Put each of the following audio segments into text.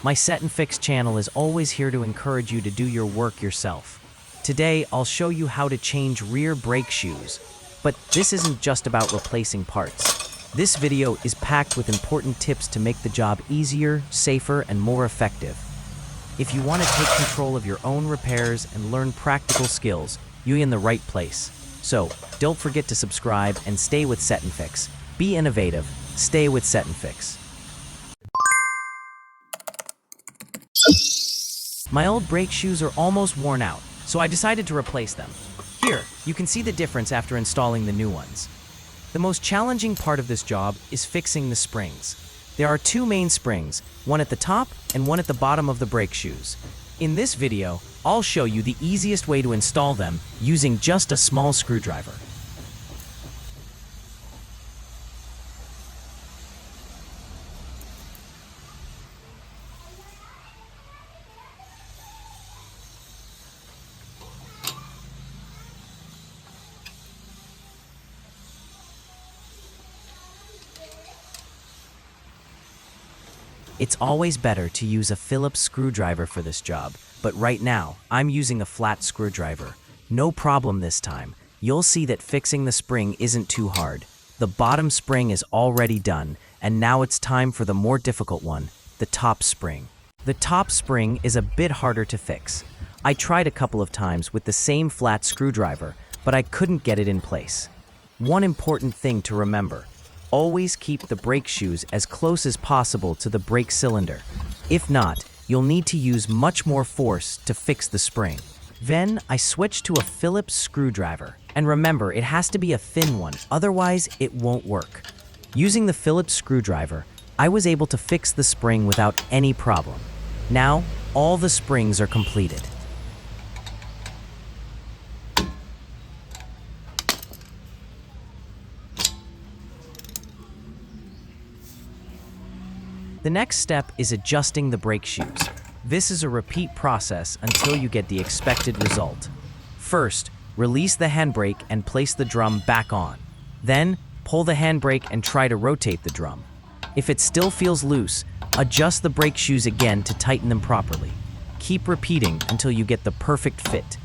My SetNFix channel is always here to encourage you to do your work yourself. Today, I'll show you how to change rear brake shoes. But this isn't just about replacing parts. This video is packed with important tips to make the job easier, safer, and more effective. If you want to take control of your own repairs and learn practical skills, you're in the right place. So, don't forget to subscribe and stay with SetNFix. Be innovative. Stay with SetNFix. My old brake shoes are almost worn out, so I decided to replace them. Here, you can see the difference after installing the new ones. The most challenging part of this job is fixing the springs. There are two main springs, one at the top and one at the bottom of the brake shoes. In this video, I'll show you the easiest way to install them using just a small screwdriver. It's always better to use a Phillips screwdriver for this job, but right now, I'm using a flat screwdriver. No problem this time. You'll see that fixing the spring isn't too hard. The bottom spring is already done, and now it's time for the more difficult one, the top spring. The top spring is a bit harder to fix. I tried a couple of times with the same flat screwdriver, but I couldn't get it in place. One important thing to remember: always keep the brake shoes as close as possible to the brake cylinder. If not, you'll need to use much more force to fix the spring. Then I switched to a Phillips screwdriver. And remember, it has to be a thin one, otherwise it won't work. Using the Phillips screwdriver, I was able to fix the spring without any problem. Now, all the springs are completed. The next step is adjusting the brake shoes. This is a repeat process until you get the expected result. First, release the handbrake and place the drum back on. Then, pull the handbrake and try to rotate the drum. If it still feels loose, adjust the brake shoes again to tighten them properly. Keep repeating until you get the perfect fit.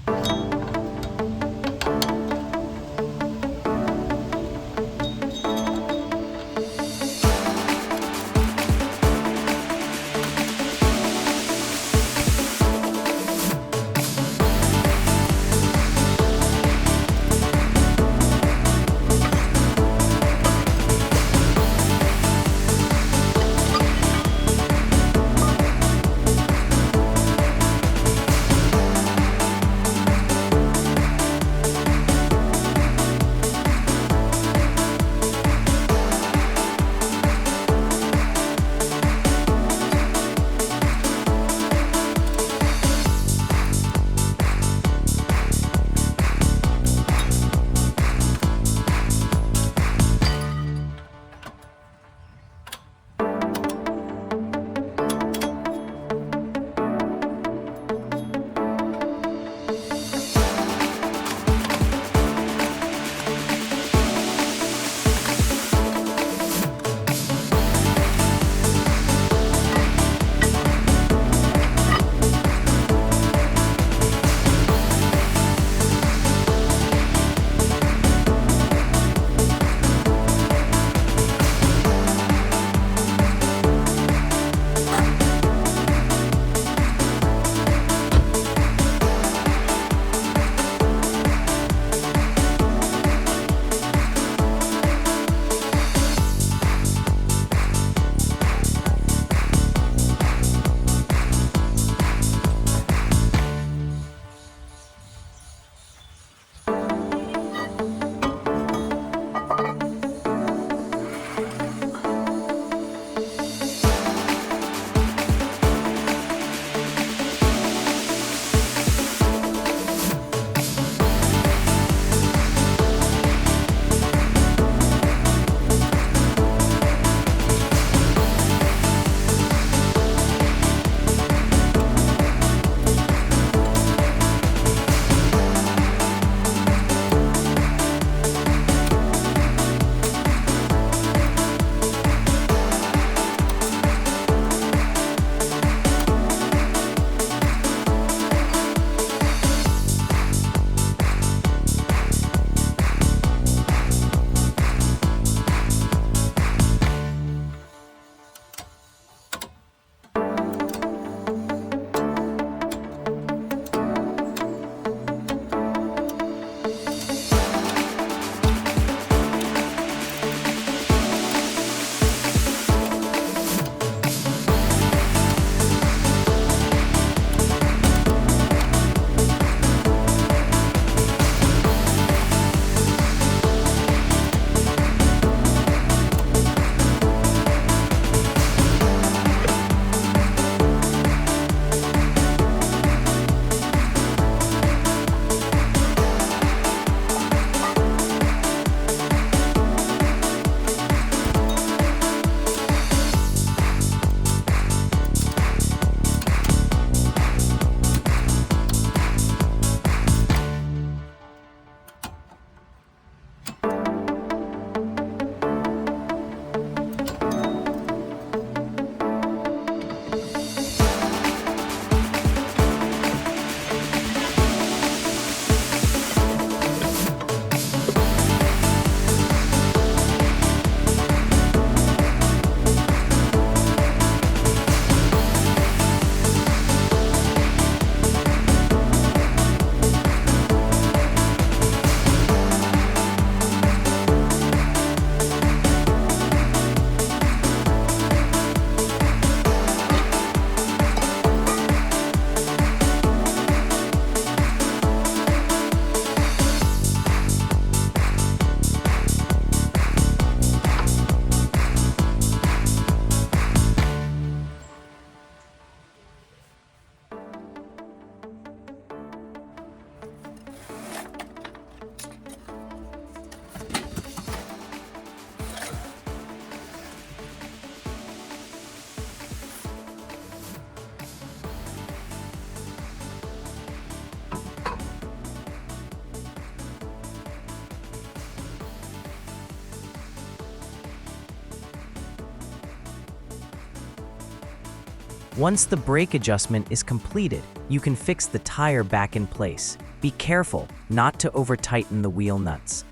Once the brake adjustment is completed, you can fix the tire back in place. Be careful not to over-tighten the wheel nuts.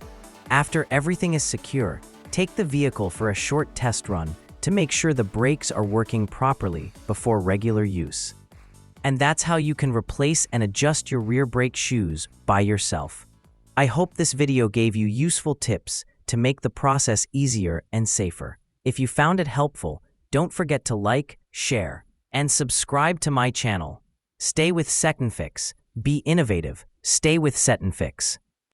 After everything is secure, take the vehicle for a short test run to make sure the brakes are working properly before regular use. And that's how you can replace and adjust your rear brake shoes by yourself. I hope this video gave you useful tips to make the process easier and safer. If you found it helpful, don't forget to like, share, and subscribe to my channel. Stay with SetNFix. Be innovative. Stay with SetNFix.